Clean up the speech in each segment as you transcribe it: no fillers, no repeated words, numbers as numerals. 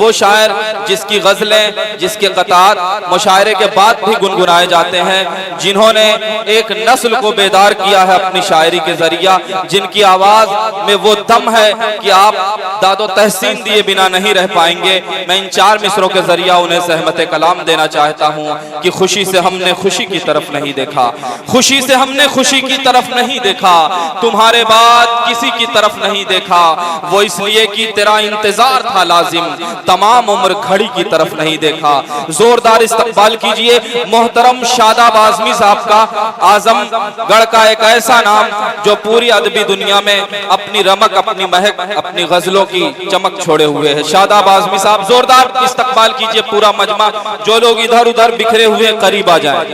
वो शायर जिसकी गजलें, जिसके कतार मुशायरे के बाद भी गुनगुनाए जाते हैं, जिन्होंने एक नस्ल को बेदार किया है अपनी शायरी के जरिया, जिनकी आवाज में वो दम है कि आप दादो तहसीन दिए बिना नहीं रह पाएंगे। मैं इन 4 मिसरों के जरिया उन्हें सहमत कलाम देना चाहता हूँ कि खुशी से हमने खुशी की तरफ नहीं देखा, खुशी से हमने खुशी की तरफ नहीं देखा, तुम्हारे बाद किसी की तरफ नहीं देखा, वो इसलिए कि तेरा इंतजार था लाजिम, तमाम उम्र घड़ी की तरफ नहीं देखा। जोरदार इस्तकबाल कीजिए मोहतरम शादाब आज़मी साहब का, आजमगढ़ का एक ऐसा नाम जो पूरी अदबी दुनिया में अपनी रमक, अपनी महक, अपनी गजलों की चमक छोड़े हुए है। शादाब आज़मी साहब, जोरदार इस्तकबाल कीजिए पूरा मजमा। जो लोग इधर उधर बिखरे हुए करीब आ जाएं।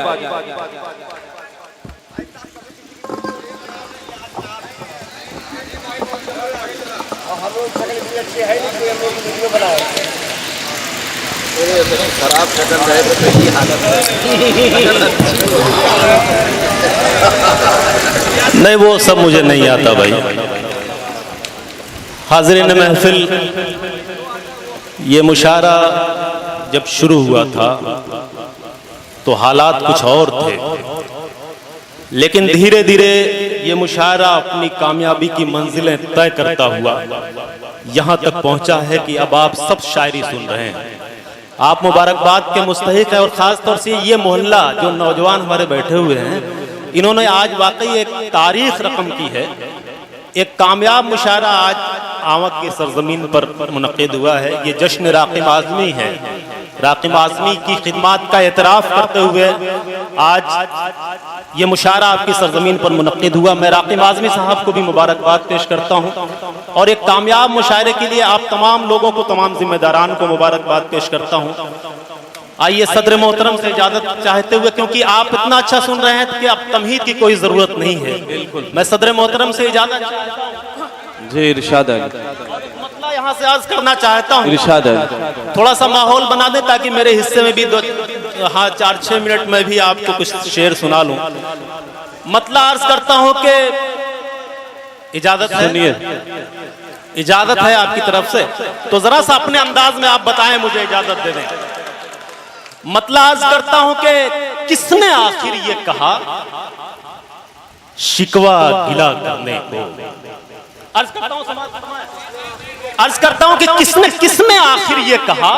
खराब शक्ल रहे तो ये हालत नहीं, वो सब मुझे नहीं आता भाई। हाज़रीन महफिल, ये मुशायरा जब शुरू हुआ था तो हालात कुछ और थे, लेकिन धीरे धीरे ये मुशायरा अपनी कामयाबी की मंजिलें तय करता हुआ यहाँ तक पहुँचा है कि अब आप सब शायरी सुन रहे हैं। आप मुबारकबाद के मुस्तहिक है, और ख़ास तौर से ये मोहल्ला जो नौजवान हमारे बैठे हुए हैं, इन्होंने आज वाकई एक तारीख रकम की है। एक कामयाब मुशायरा आज आमद की सरजमीन पर मुनक़िद हुआ है। ये जश्न राक़िब आज़मी है। राक़िब आज़मी की खिदमत का एतराफ़ करते हुए आज ये मुशायरा आपकी सरजमीन पर मुनक़िद हुआ। मैं राक़िब आज़मी साहब को भी मुबारकबाद पेश करता हूँ, और एक कामयाब मुशायरे के लिए आप तमाम लोगों को, तमाम जिम्मेदारान को मुबारकबाद पेश करता हूँ। आइए सदर मोहतरम से इजाजत चाहते हुए, क्योंकि आप इतना अच्छा सुन रहे हैं कि अब तमहीद की कोई जरूरत नहीं है, मैं सदर मोहतरम से इजाजत चाहता हूं। जी इरशाद है, मतलब यहाँ से अर्ज करना चाहता हूँ, इरशाद है। थोड़ा सा माहौल बना दे ताकि मेरे हिस्से में भी 4-6 मिनट में भी आपको कुछ शेर सुना लूं। मतलब अर्ज करता हूँ कि इजाजत है, इजाजत है आपकी तरफ से, तो जरा सा अपने अंदाज में आप बताएं, मुझे इजाजत दे दें। मतलब अर्ज करता हूं कि किसने आखिर ये कहा शिकवा गिला करने को। अर्ज करता हूं, अर्ज करता हूं कि किसने आखिर ये कहा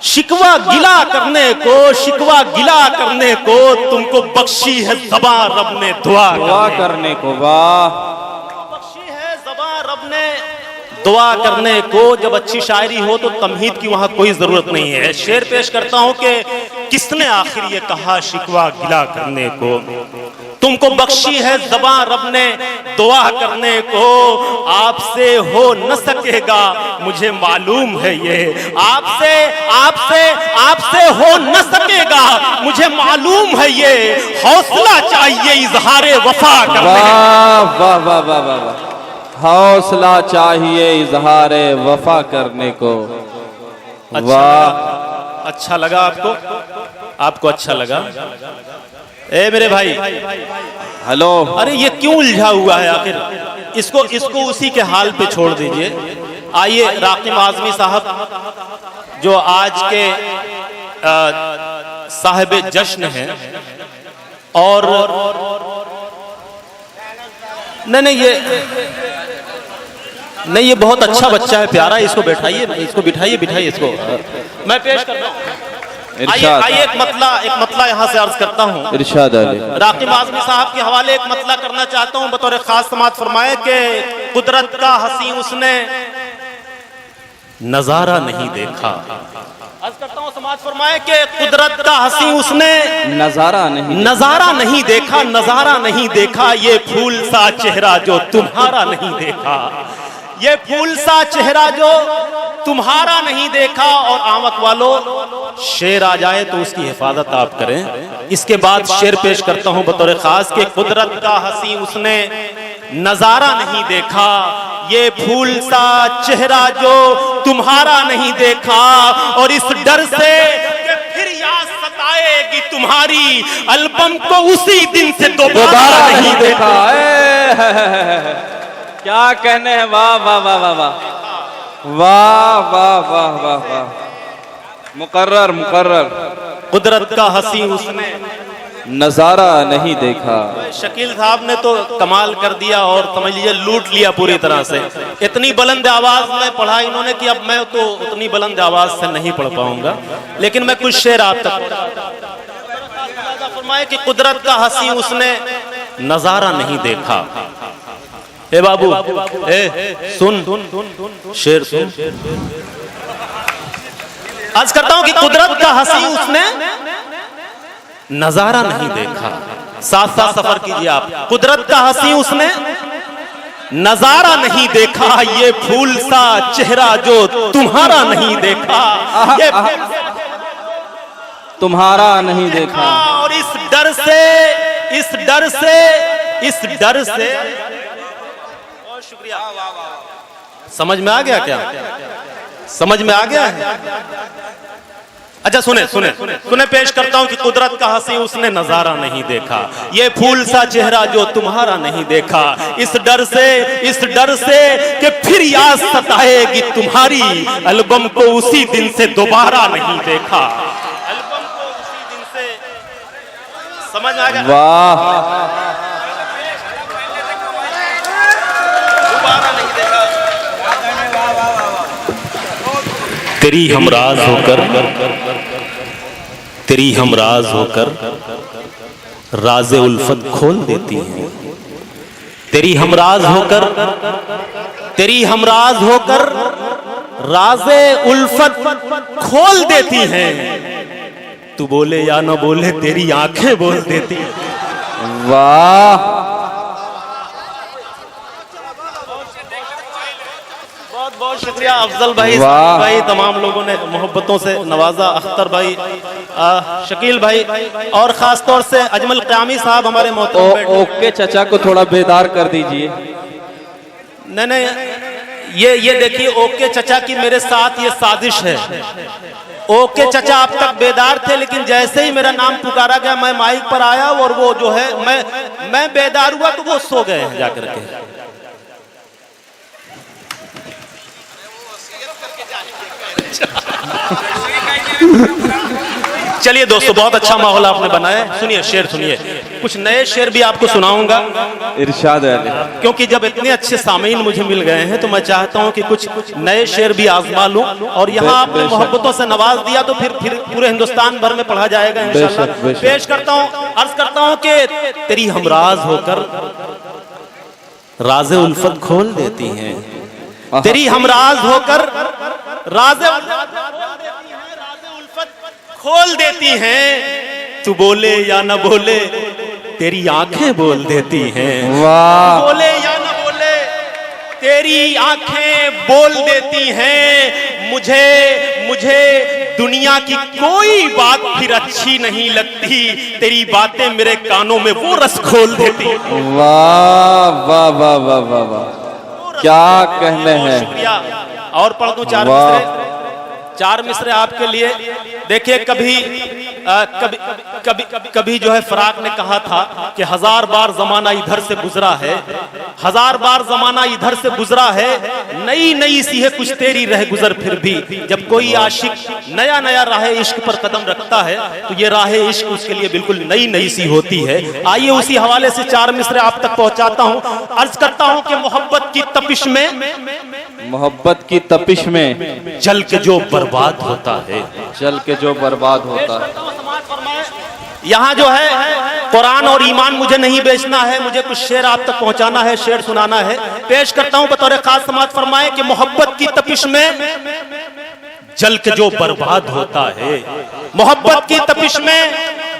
शिकवा गिला करने को, शिकवा गिला करने को, तुमको बख्शी है ज़बां रब ने दुआ करने को। वाह, बख्शी है ज़बां रब ने दुआ करने को। जब अच्छी शायरी हो तो तमहीद की वहां कोई जरूरत नहीं है। शेर पेश करता हूं कि किसने आखिर ये कहा शिकवा गिला करने को, तुमको बख्शी है ज़बां रब ने दुआ करने को। आपसे हो न सकेगा मुझे मालूम है ये, आपसे आपसे आपसे हो न सकेगा मुझे मालूम है ये। हौसला चाहिए इजहारे वफा करने। वाह वाह वाह वाह वाह, हौसला चाहिए इजहारे वफा करने को। वाह, अच्छा लगा आपको? आपको अच्छा लगा? ए मेरे भाई, हेलो, अरे ये क्यों उलझा हुआ है आखिर? इसको उसी के हाल पे छोड़ दीजिए। आइए राक़िब आज़मी साहब जो आज के साहिब जश्न हैं, और नहीं ये बहुत अच्छा बच्चा है, प्यारा है, इसको बैठाइए, इसको बिठाइए इसको। मैं पेश कर रहा हूँ। आइए एक मतला यहाँ से अर्ज करता हूँ। इरशाद है। राक़िब आज़मी साहब के हवाले एक मतला करना चाहता हूँ बतौर खास। समात फरमाए कि कुदरत का हसी उसने नजारा नहीं देखा। अर्ज करता हूँ, समात फरमाए कि कुदरत का हसी उसने नजारा नहीं देखा, नजारा नहीं देखा। ये फूल सा चेहरा जो तुम्हारा नहीं देखा, ये फूल सा चेहरा जो तुम्हारा नहीं देखा। और आमक वालों, शेर आ जाए तो उसकी हिफाजत आप करें। इसके बाद शेर पेश करता हूं बतौर खास कि कुदरत का हसी उसने नजारा नहीं देखा, ये फूल सा चेहरा जो तुम्हारा नहीं देखा। और इस डर से कि फिर याद सताएगी तुम्हारी, एल्बम को उसी दिन से दोबारा नहीं देखा। क्या कहने हैं, वाह वाह वाह वाह वाह। वाह वाह वाह वाह वाह, मुकर्रर मुकर्रर। कुदरत का हंसी उसने नजारा नहीं देखा। शकील साहब ने तो कमाल कर दिया और समझ लीजिए लूट लिया पूरी तरह से। इतनी बुलंद आवाज में पढ़ा इन्होंने कि अब मैं तो उतनी बुलंद आवाज से नहीं पढ़ पाऊंगा, लेकिन मैं कुछ शेर आप तक फरमाए कि कुदरत का हंसी उसने नजारा नहीं देखा। ए बाबू, ए सुन शेर सुन। आज करता हूं कि कुदरत का हंसी उसने नजारा नहीं देखा। साथ साथ सफर कीजिए आप। कुदरत का हंसी उसने नजारा नहीं देखा, ये फूल सा चेहरा जो तुम्हारा नहीं देखा, ये तुम्हारा नहीं देखा। और इस डर से बहुत शुक्रिया। समझ में आ गया क्या? समझ में आ गया है? अच्छा सुने पेश करता हूं कि कुदरत का हंसी उसने नजारा नहीं देखा, ये फूल सा चेहरा जो तुम्हारा नहीं देखा। इस डर से कि फिर याद सताएगी तुम्हारी, एल्बम को उसी दिन से दोबारा नहीं देखा। एल्बम को उसी दिन से, समझ आ गया? वाह, दोबारा नहीं देखा। तेरी हमराज होकर राज़े उल्फत खोल देती है। तेरी हमराज होकर राज़े उल्फत खोल देती हैं। तू बोले या न बोले तेरी आंखें बोल देती हैं। वाह, बहुत बहुत शुक्रिया अफजल भाई, तमाम लोगों ने मोहब्बतों से नवाजा। अख्तर भाई, शकील भाई और खास तौर से अजमल क़यामी साहब हमारे मोहतरम। ओके चचा को थोड़ा बेदार कर दीजिए। नहीं, ये देखिए, ओके चचा की मेरे साथ ये साजिश है। ओके चचा अब तक बेदार थे, लेकिन जैसे ही मेरा नाम पुकारा गया मैं माइक पर आया और वो जो है मैं बेदार हुआ तो वो सो गए हैं जाकर के। चलिए दोस्तों, बहुत अच्छा माहौल आपने बनाया। सुनिए शेर, सुनिए कुछ नए शेर भी आपको सुनाऊंगा। इरशाद है। क्योंकि जब इतने अच्छे सामीन मुझे मिल गए हैं तो मैं चाहता हूं कि कुछ नए शेर भी आजमा लूं, और यहाँ आपने मोहब्बतों से नवाज दिया तो फिर पूरे हिंदुस्तान भर में पढ़ा जाएगा इंशाअल्लाह। पेश करता हूं, अर्ज करता हूं कि तेरी हमराज होकर राज़े उल्फत खोल देती हैं। तेरी हमराज होकर राज़े उल्फत खोल देती हैं। तू बोले या न बोले तेरी आंखें बोल देती हैं। वाह, बोले या न बोले तेरी आंखें बोल देती हैं। मुझे दुनिया की कोई बात फिर अच्छी नहीं लगती, तेरी बातें मेरे कानों में वो रस खोल देती हैं। वाह वाह वाह वाह वाह वाह, क्या कहने हैं। शुक्रिया। और पढ़ दूं चार मिसरे आपके लिए। देखिए, कभी जो है फराक ने कहा था कि 1000 बार जमाना इधर से गुजरा है, 1000 बार जमाना इधर से गुजरा है, नई सी है कुछ तेरी रह गुजर फिर भी। जब कोई आशिक नया राह इश्क पर कदम रखता है तो ये राह इश्क उसके लिए बिल्कुल नई सी होती है। आइए उसी हवाले से 4 मिसरे आप तक पहुंचाता हूं। अर्ज करता हूं कि मोहब्बत की तपिश में जल के जो बर्बाद होता है, यहाँ जो है कुरान और ईमान मुझे नहीं बेचना है, मुझे कुछ शेर आप तक पहुंचाना है, शेर सुनाना है। पेश करता हूं बतौर खास समात फरमाए कि मोहब्बत की तपिश में जल के जो बर्बाद होता है, मोहब्बत की तपिश में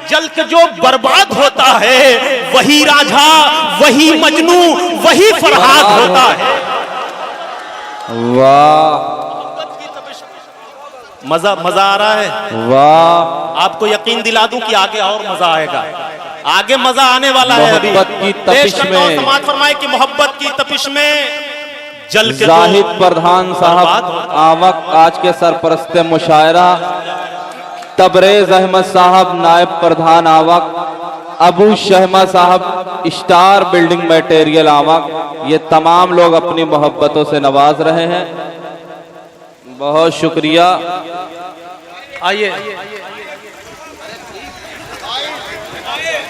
जल के जो बर्बाद होता है, वही राझा, वही मजनू, वही फरहाद होता है। वाह, मजा आ रहा है। वाह, आपको यकीन दिला दूं कि आगे और मजा आएगा, आगे मजा आने वाला है। अभी मोहब्बत की तपिश में समाज फरमाए कि मोहब्बत की तपिश में जल के जाहिद प्रधान साहब आवक आज के सरपरस्त मुशायरा, तबरेज अहमद साहब नायब प्रधान आवक, अबू शहमा साहब स्टार बिल्डिंग मटेरियल आवक, ये तमाम लोग अपनी मोहब्बतों से नवाज रहे हैं। बहुत शुक्रिया। आइए।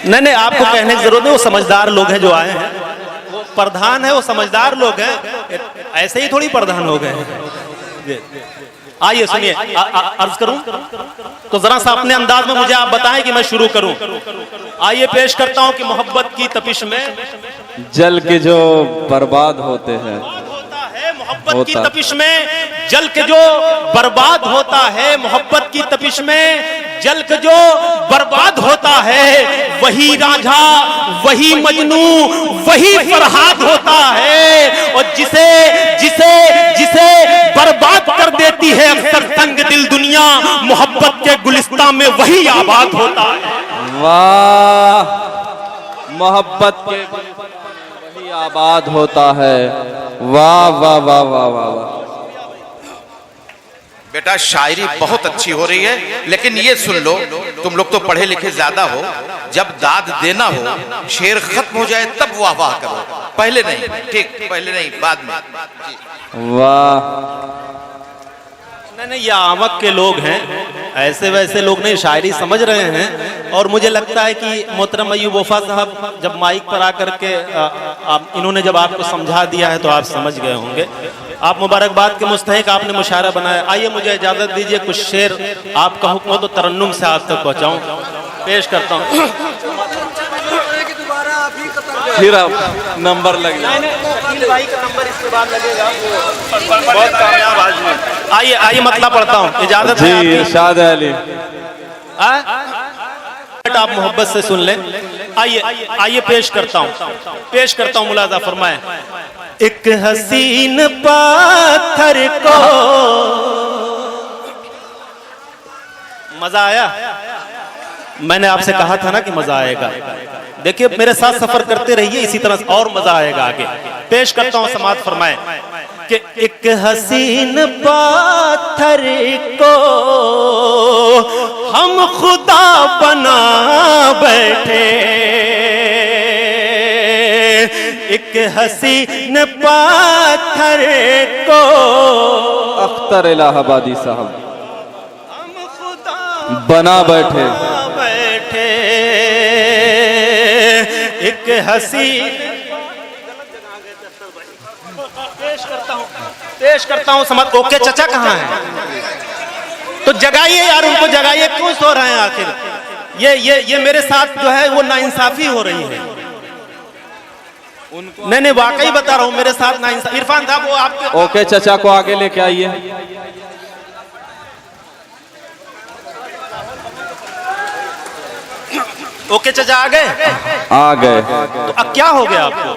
नहीं, आपको कहने की जरूरत नहीं, वो समझदार लोग हैं जो आए हैं, वो प्रधान है, वो समझदार लोग हैं, ऐसे ही थोड़ी प्रधान हो गए। आइए सुनिए, अर्ज करूं तो जरा सा अपने अंदाज में मुझे आप बताएं कि मैं शुरू करूं। आइए पेश करता हूं कि मोहब्बत की तपिश में जल के जो बर्बाद होते हैं, मोहब्बत की तपिश में जल के जो बर्बाद होता है, मोहब्बत की तपिश में जल के जो बर्बाद होता है, वही रांझा, वही मजनू, वही फरहाद होता है। और जिसे जिसे जिसे बर्बाद कर देती है अक्सर तंग दिल दुनिया, मोहब्बत के गुलिस्तान में वही आबाद होता है। वाह, मोहब्बत के वही आबाद होता है। वाह वाह वाह वाह वाह वाह। बेटा शायरी बहुत अच्छी हो रही है, लेकिन ये सुन लो, तुम लोग तो पढ़े लिखे ज्यादा हो, जब दाद देना हो, शेर खत्म हो जाए तब वाह वाह करो, पहले नहीं। ठीक, पहले नहीं, बाद में। वाह। नहीं, ये आवक के लोग हैं, ऐसे वैसे लोग नहीं, शायरी समझ रहे हैं। और मुझे लगता है कि मोहतरम अय्यूब वफा साहब जब माइक पर आकर के इन्होंने जब आपको समझा दिया है तो आप समझ गए होंगे। आप मुबारकबाद के मुस्तहिक, आपने मुशायरा बनाया। आइए मुझे इजाजत दीजिए, कुछ शेर आपका हुक्म हो तो तरन्नुम से आप तक पहुंचाऊं, पेश करता हूं। फिर अब नंबर लग जाए, भाई का नंबर इसके बाद लगेगा, बहुत कामयाब आदमी। आइए आइए मतला पढ़ता हूँ, इजाजत है जी। इरशाद अली, आप मोहब्बत से सुन लें। आइए आइए पेश करता हूँ, मुलाजा फरमाए। एक हसीन पाथर को मजा आया, मैंने आपसे कहा था ना कि मजा आएगा। देखिए मेरे साथ सफर करते रहिए, इसी तरह और मजा आएगा आगे। पेश करता हूं, समात फरमाए कि एक हसीन पाथर को हम खुदा बना बैठे, एक हसीन पाथर को अख्तर इलाहाबादी साहब हम खुदा बना बैठे, एक हसीन। पेश करता हूं समझ। ओके चचा कहाँ है? तो जगाइए यार, उनको जगाइए, क्यों सो रहे हैं आखिर? ये मेरे साथ जो है वो नाइंसाफी हो रही है। नहीं वाकई बता रहा हूं, मेरे साथ नाइंसाफी। इरफान साहब वो आपके ओके चचा को आगे लेके आइए। ओके चचा आ गए? आ गए। तो अब क्या हो गया आपको?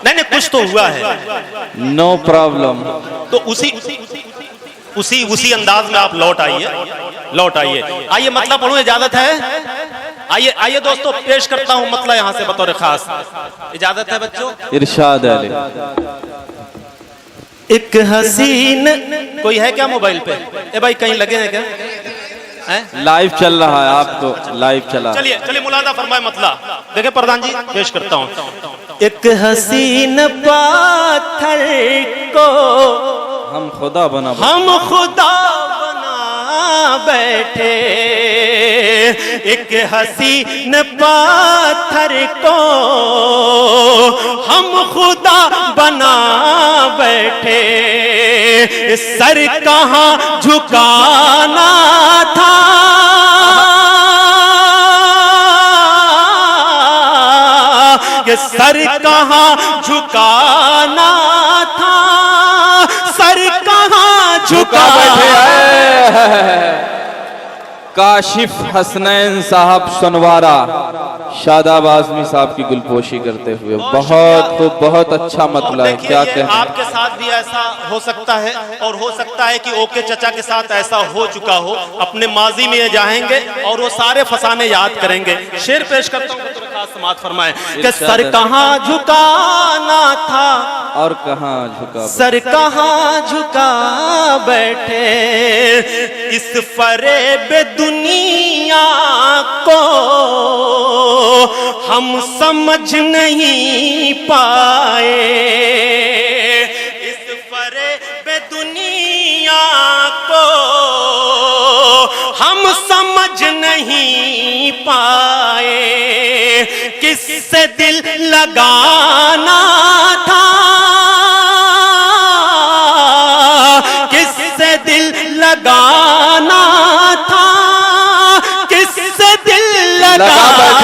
नहीं कुछ तो हुआ है। No problem. तो उसी अंदाज में आप लौट आइए। आइए मतलब पढ़ूं, इजाजत है? आइए दोस्तों, पेश करता हूं मतलब यहां से बतौर खास। इजाजत है बच्चों? इरशाद अली। एक हसीन, कोई है क्या मोबाइल पे? ए भाई कहीं लगे हैं क्या? लाइव चल रहा है, आप तो लाइव चला। चलिए मुलादा फरमाए मतला। देखिए प्रधान जी पेश करता हूं। एक हसीन पाथर को हम खुदा बना बैठे, एक हसीन पाथर को हम खुदा बना बैठे, सर कहाँ झुकाना था, ये सर कहाँ झुकाना था, सर कहाँ झुका बैठे। काशिफ हसनैन साहब सनवारा शादाब आजमी साहब की गुलपोशी करते हुए बहुत अच्छा मतलब है। क्या कहते हैं? आपके साथ भी ऐसा हो सकता है, और हो सकता है कि ओके चचा के साथ ऐसा हो चुका हो। अपने माजी में ये जाएंगे और वो सारे फसाने याद करेंगे। शेर पेश करता हूँ, समात फरमाए कि सर कहाँ झुकाना था और कहाँ झुका, सर कहाँ झुका बैठे, इस फरेब दुनिया को हम समझ नहीं पाए, इस फरेब दुनिया को हम समझ नहीं पाए, किससे दिल लगाना था, किससे दिल लगाना था, किससे दिल लगाना।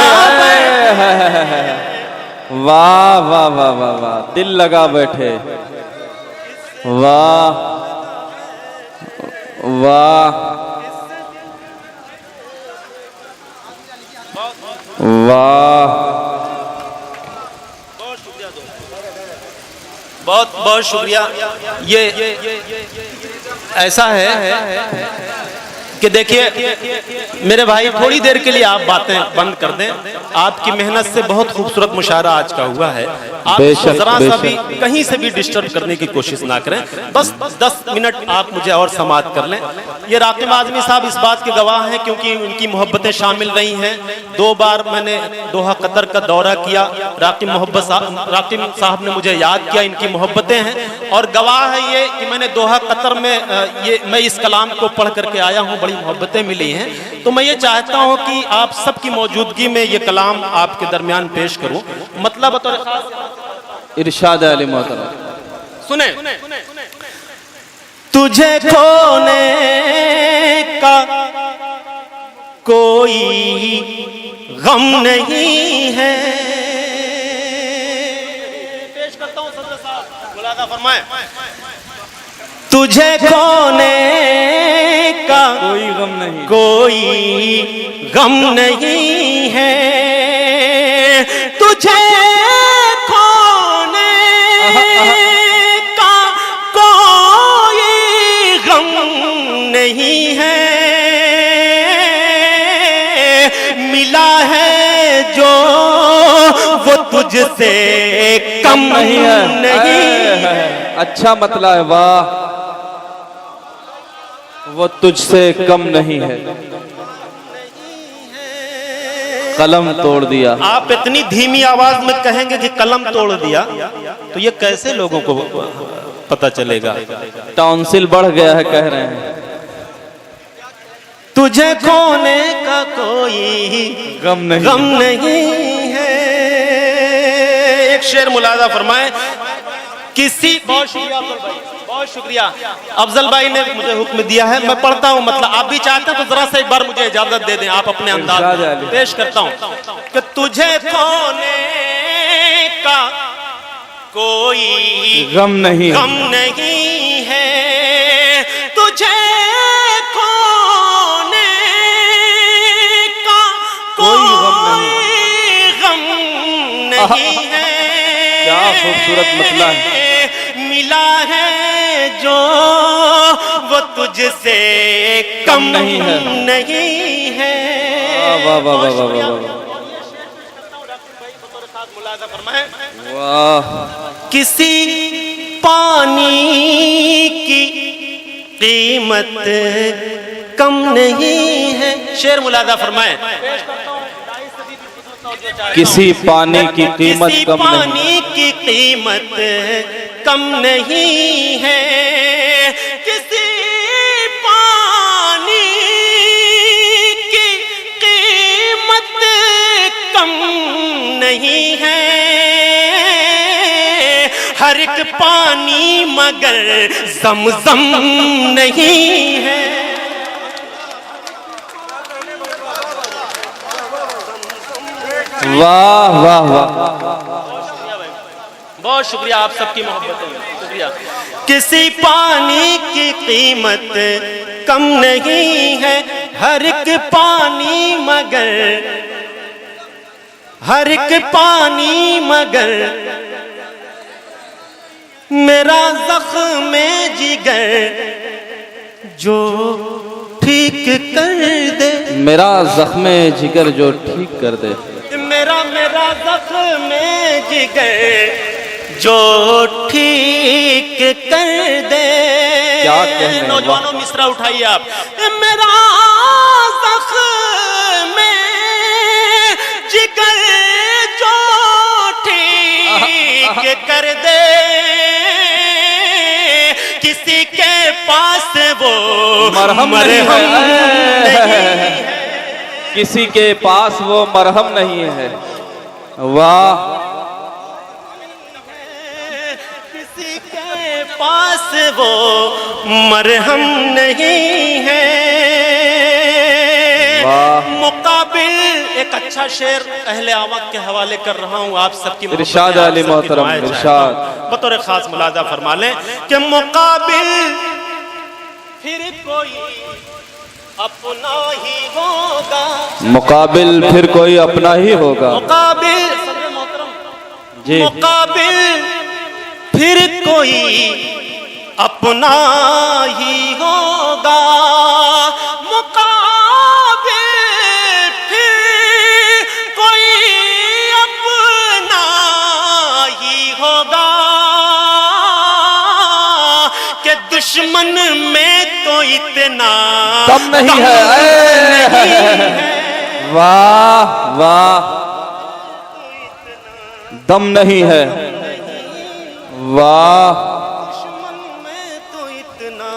वाह वाह वाह वाह वाह, दिल लगा बैठे, वाह वाह वाह, बहुत बहुत शुक्रिया। ये ऐसा है कि देखिए मेरे भाई, थोड़ी देर के लिए आप बातें बंद कर दें। आपकी मेहनत से बहुत खूबसूरत मुशायरा आज का हुआ है। आप जरा सा भी कहीं से भी डिस्टर्ब करने की कोशिश ना करें, बस 10 मिनट आप मुझे और समाअत कर लें। ये राकिब आज़मी साहब इस बात के गवाह हैं, क्योंकि उनकी मोहब्बतें शामिल रही हैं। 2 बार मैंने दोहा कतर का दौरा किया, राकिब साहब ने मुझे याद किया, इनकी मोहब्बतें हैं। और गवाह है ये कि मैंने दोहा कतर में मैं इस कलाम को पढ़ करके आया हूँ, बड़ी मोहब्बतें मिली हैं। तो मैं ये चाहता हूँ कि आप सबकी मौजूदगी में ये कलाम आपके दरमियान पेश करूँ। मतलब इरशाद आले मोहतरम, सुने। तुझे खोने का कोई गम नहीं है। पेश करता हूँ सदर साहब, मुलाज़ा फरमाएं। तुझे खोने का कोई गम नहीं, कोई गम नहीं है, तुझे खोने का कोई गम नहीं है, मिला है जो वो तुझसे कम नहीं है। अच्छा मतलब है, वाह, वो तुझसे कम नहीं है, कलम तोड़ दिया। आप इतनी धीमी आवाज में कहेंगे कि कलम तोड़ दिया, तो ये कैसे लोगों को पता चलेगा? टॉन्सिल बढ़ गया है कह रहे हैं। तुझे खोने का कोई गम नहीं है। एक शेर मुलाजा फरमाए। किसी बहुत शुक्रिया अफजल भाई, बहुत शुक्रिया। अफजल भाई ने मुझे हुक्म दिया है, मैं पढ़ता हूँ। मतलब आप भी चाहते हैं तो जरा सा एक बार मुझे इजाजत दे दें, आप अपने अंदाज में पेश करता हूँ कि तुझे खोने का कोई गम नहीं है, तुझे खोने का कोई गम नहीं है। क्या खूबसूरत मसला है। मिला है जो वो तुझसे कम नहीं है। वाह वाह वाह वाह वाह वाह। किसी पानी की कीमत कम नहीं है। शेर मुलाजा फरमाए। किसी पानी की कीमत कम नहीं, पानी की कीमत कम नहीं है। किसी पानी की कीमत कम नहीं है। हर एक पानी मगर ज़मज़म नहीं है। वाह वाह वाह, बहुत शुक्रिया आप सबकी मोहब्बतों में, शुक्रिया। किसी पानी की कीमत कम नहीं है। हर एक पानी मगर, हर एक पानी मगर मेरा ज़ख्म जिगर जो ठीक कर दे। मेरा ज़ख्म जिगर जो ठीक कर दे। मेरा ज़ख्म जिगर जो ठीक कर दे। क्या कहने, नौजवानों मिसरा उठाइए आप। मेरा ज़ख्म जिगर जो ठीक कर दे। किसी के पास वो मरहम नहीं है, किसी के पास वो मरहम नहीं है। वाह, किसी के पास वो मरहम नहीं है। मुकाबिल एक अच्छा शेर अहले आवाम के हवाले कर रहा हूँ आप सबकी इरशाद अली मोहतरम, इरशाद बतौर खास मुलाजा फरमा लें कि मुकाबिल फिर कोई अपना ही होगा, मुकाबिल फिर कोई अपना ही होगा। मुकाबिल जी, मुकाबिल फिर कोई अपना ही होगा, मुकाबिल फिर कोई अपना ही होगा, कि दुश्मन में तो इतना दम नहीं है। वाह वाह, दम नहीं है। वाह, दुश्मन में तो इतना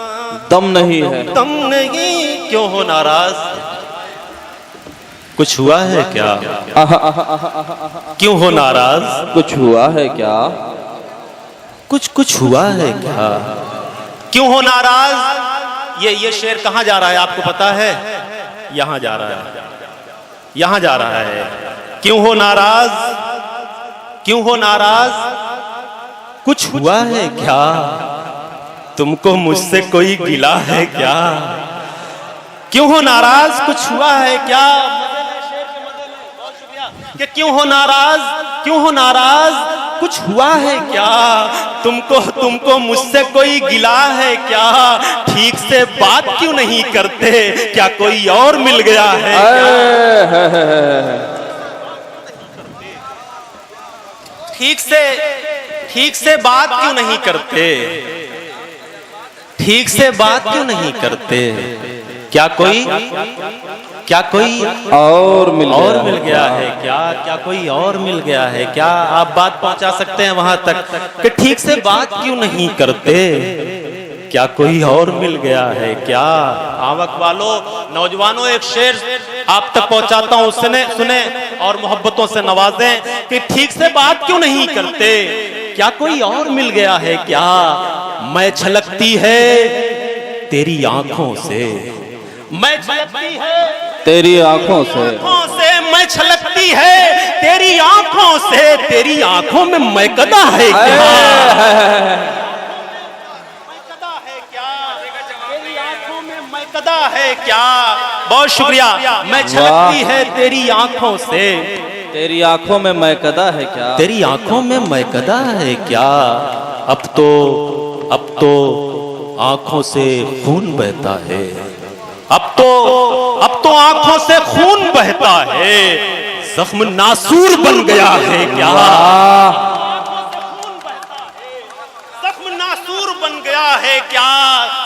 दम नहीं है। दम नहीं। क्यों हो नाराज? कुछ हुआ है क्या? क्यों हो नाराज? कुछ हुआ है क्या? कुछ हुआ है क्या? क्यों हो नाराज? ये शेर कहाँ जा रहा है आपको पता है? यहाँ जा रहा है, यहाँ जा रहा है। क्यों हो नाराज? क्यों हो नाराज? कुछ हुआ है क्या? तुमको मुझसे कोई गिला है क्या? क्यों हो नाराज? कुछ हुआ है क्या? कि क्यों हो नाराज? क्यों हो नाराज? कुछ हुआ है क्या? तुमको मुझसे कोई गिला है क्या? ठीक से बात क्यों नहीं करते? क्या कोई और मिल गया है क्या? ठीक से बात क्यों नहीं करते? ठीक से बात क्यों नहीं करते? क्या कोई और मिल गया है क्या? क्या कोई और मिल गया है क्या? आप बात पहुंचा सकते हैं वहां तक कि ठीक से बात क्यों नहीं करते? क्या कोई और मिल गया है क्या? आवक वालों, नौजवानों, एक शेर आप तक पहुंचाता हूं, सुने और मोहब्बतों से नवाजें कि ठीक से बात क्यों नहीं करते? क्या कोई और मिल गया है क्या? मैं छलकती है तेरी आंखों से, मैं छलकती है तेरी आंखों से, मैं छलकती है तेरी आंखों से, तेरी आंखों में मैकदा है क्या? मैकदा है क्या? तेरी आंखों में मैकदा है क्या? बहुत शुक्रिया। मैं छलकती है तेरी आंखों से, तेरी आंखों में मैकदा है क्या? तेरी आंखों में मैकदा है क्या? अब तो आंखों से खून बहता है, अब तो आंखों से खून बहता है, जख्म नासूर बन गया है क्या? जख्म नासूर बन गया है क्या?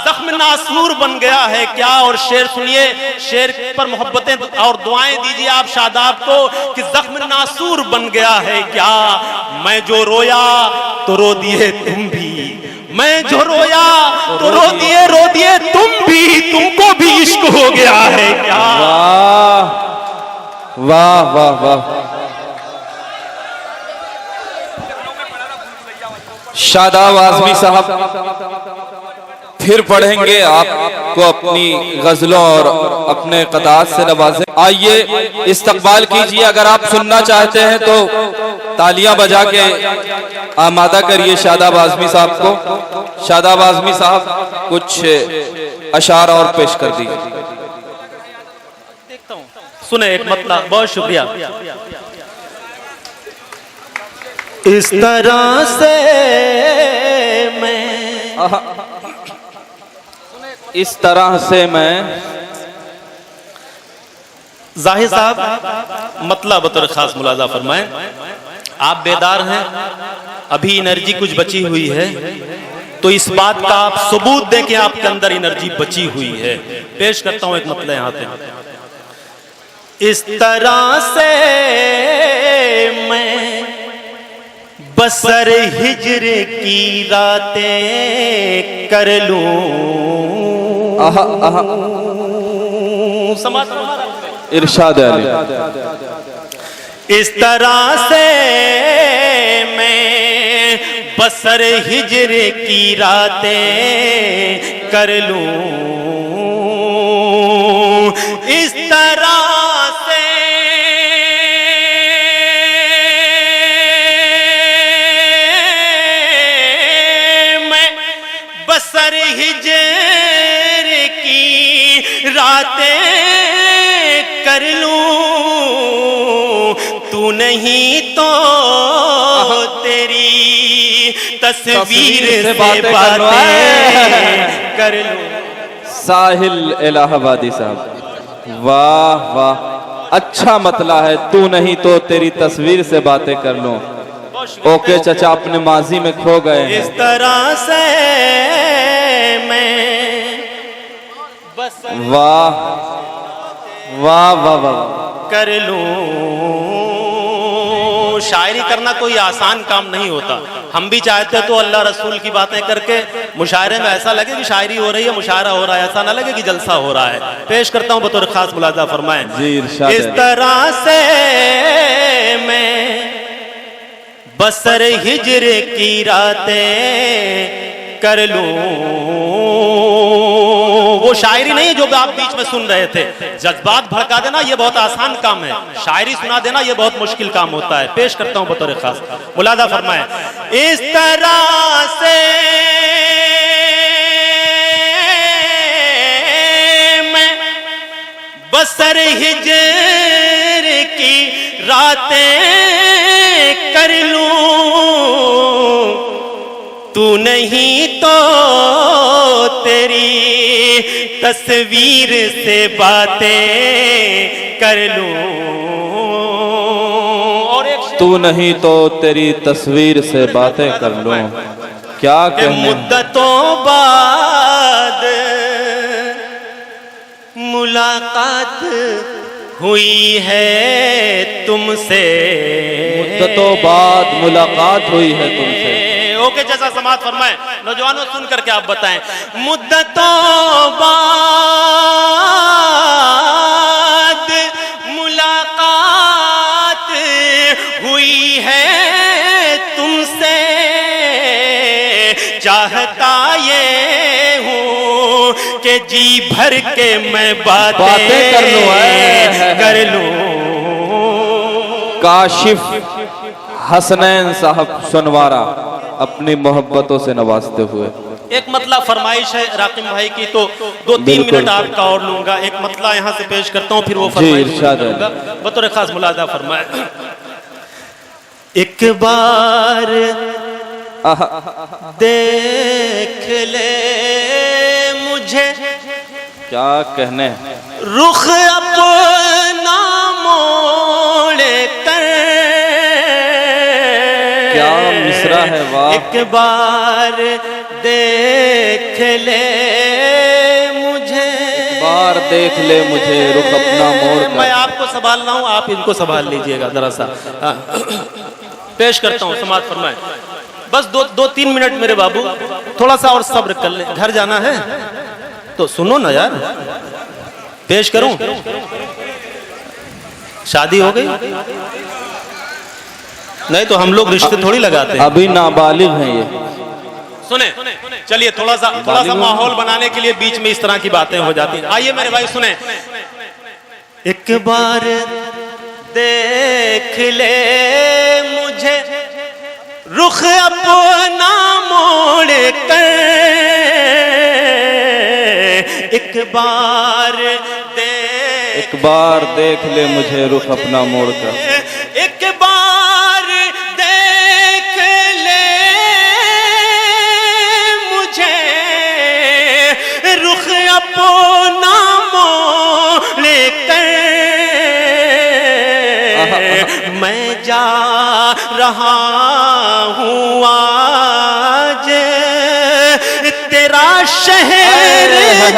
जख्म नासूर बन गया है क्या? और शेर सुनिए, शेर पर मोहब्बतें और दुआएं दीजिए आप शादाब को कि जख्म नासूर बन गया है क्या? मैं जो रोया तो रो दिए तुम भी, मैं जो रोया तो रो दिए तुम भी, तुमको भी इश्क हो गया है क्या? वाह वाह वाह वाह। शादाब आज़मी साहब फिर पढ़ेंगे आपको अपनी गजलों और अपने कतार से नवाजें। आइए इस्तकबाल कीजिए। अगर आप सुनना चाहते हैं तो तालियां बजा के आमादा करिए शादाब आज़मी साहब को। शादाब आज़मी साहब कुछ अशार और पेश कर दीजिए। सुने एक मतलब, बहुत शुक्रिया। इस तरह से मैं, इस तरह से मैं, जाहिर साहब मतलब बतौर खास मुलाजा फरमाएं। आप बेदार हैं, अभी एनर्जी कुछ बची हुई है, तो इस बात का आप सबूत दें कि आपके अंदर एनर्जी बची हुई है। पेश करता हूं एक मतलब यहाँ पे। इस तरह से मैं बसर हिज्र की रातें कर लूं, आहा आहा समाज इरशाद अली। इस तरह से मैं बसर हिजर की रातें कर लूं, इस तरह से मैं बसर हिजर की रातें कर लूं, तू नहीं तो तेरी तस्वीर से बातें कर लूं। साहिल इलाहाबादी साहब, वाह वाह, अच्छा मतला है, तू नहीं तो तेरी तस्वीर से बातें कर लूं। ओके चचा, अपने माजी में खो गए हैं। इस तरह से मैं बस वाह वाह वाह वाह, कर लूं। शायरी करना कोई आसान काम नहीं होता। हम भी चाहते तो अल्लाह रसूल की बातें करके मुशायरे में ऐसा लगे कि शायरी हो रही है, मुशायरा हो रहा है, ऐसा ना लगे कि जलसा हो रहा है। पेश करता हूं बतौर खास मुलाजा फरमाएं। जी इरशाद इस है। तरह से मैं बसर हिजर की रातें कर लूं। वो शायरी नहीं जो आप बीच में सुन रहे थे। जज्बात भड़का देना ये बहुत आसान काम है, शायरी सुना देना ये बहुत मुश्किल काम होता है। पेश करता हूं बतौर खास, मुलादा फरमाएं। इस तरह से मैं बसर हिजर की रातें कर लूं, तू नहीं तो तेरी तस्वीर से बातें कर लूं। और एक तू नहीं तो तेरी तस्वीर से बातें कर लूं। क्या कहने, मुद्दतों बाद मुलाकात हुई है तुमसे, मुद्दतों बाद मुलाकात हुई है तुमसे। ओके जैसा समाज फरमाए। नौजवानों सुन करके आप बताएं। मुद्दतों बाद मुलाकात हुई है तुमसे, चाहता ये हूँ कि जी भर के मैं बातें कर लूं। काशिफ हसनैन साहब सुनवारा अपनी मोहब्बतों से नवाजते हुए। एक मतला फरमाइश है राकिम भाई की, तो 2-3 मिनट आपका और लूंगा। एक मतला यहाँ से पेश करता हूँ, फिर वो फरमाइश लूंगा। बतौर खास मुलाजा फरमाए। एक बार देख ले मुझे, क्या कहने, रुख अपना मोड़ कर, क्या मिसरा है, वाह। एक बार देख ले मुझे, बार देख ले मुझे, रुख अपना मोड़ कर। मैं आपको संभाल रहा हूँ, आप इनको संभाल लीजिएगा जरा सा। पेश करता हूँ, समाज फरमाए। बस 2-3 मिनट मेरे बाबू, थोड़ा सा और सब्र कर ले। घर जाना है तो सुनो ना यार। पेश करूं? शादी हो गई? नहीं तो हम लोग रिश्ते थोड़ी लगाते हैं। अभी नाबालिग हैं ये। सुने, चलिए थोड़ा सा माहौल बनाने के लिए बीच में इस तरह की बातें हो जाती हैं। आइए मेरे भाई सुने। एक बार देख ले मुझे, रुख अपना मोड़ कर, एक बार देख ले मुझे, रुख अपना मोड़ कर। एक बार देख ले मुझे, रुख अपना मोड़ कर, मैं जा रहा हूँ आज तेरा शहर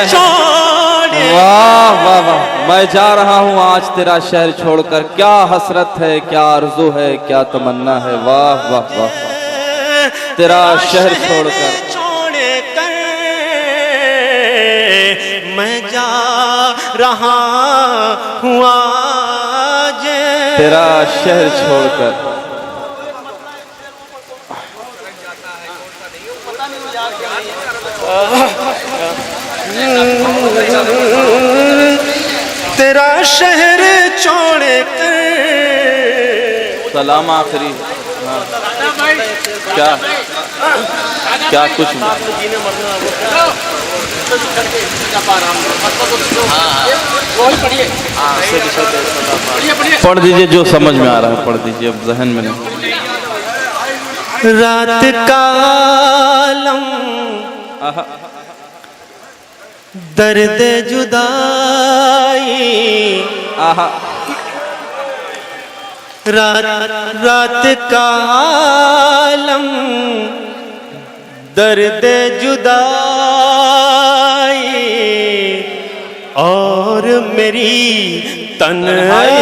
छोड़। वाह वाह वाह, मैं जा रहा हूँ आज तेरा शहर छोड़कर। क्या हसरत है, क्या आरज़ू है, क्या तमन्ना है। वाह वाह वाह, तेरा शहर छोड़कर मैं जा रहा हूँ आज तेरा शहर छोड़कर। तेरा शहर छोड़ कर। सलाम आखिरी। हाँ। क्या क्या कुछ पढ़ दीजिए, जो समझ में आ रहा है पढ़ दीजिए, अब जहन में नहीं। रात का आलम दर्द जुदाई, रात का आलम दर्द जुदाई और मेरी तन्हाई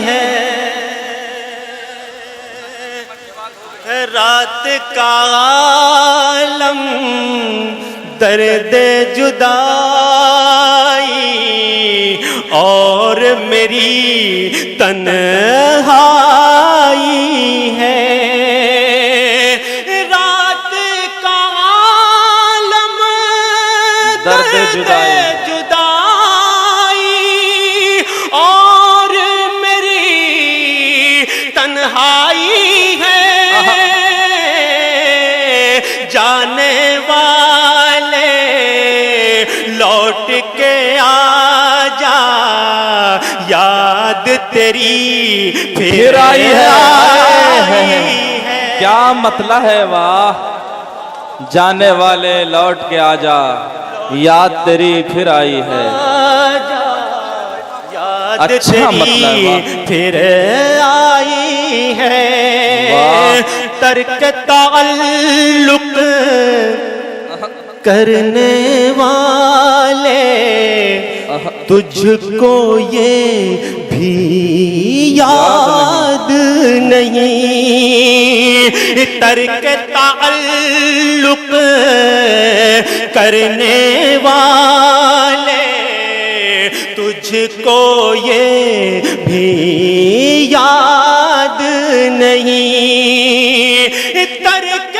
है। रात का आलम दर्द जुदाई और मेरी तन्हाई है। रात का आलम दर्द जुदाई और मेरी तन्हाई है। जाने वाले लौट के आजा, याद तेरी फिर आई है। क्या मतलब है, वाह। जाने वाले लौट के आजा, याद तेरी फिर आई है। याद अच्छा तेरी मतलब फिर आई है। तर्क ताल्लुक करने वाले तुझको ये भी याद नहीं। तर्क ताल्लुक करने वाले तुझको ये भी याद नहीं। तर्क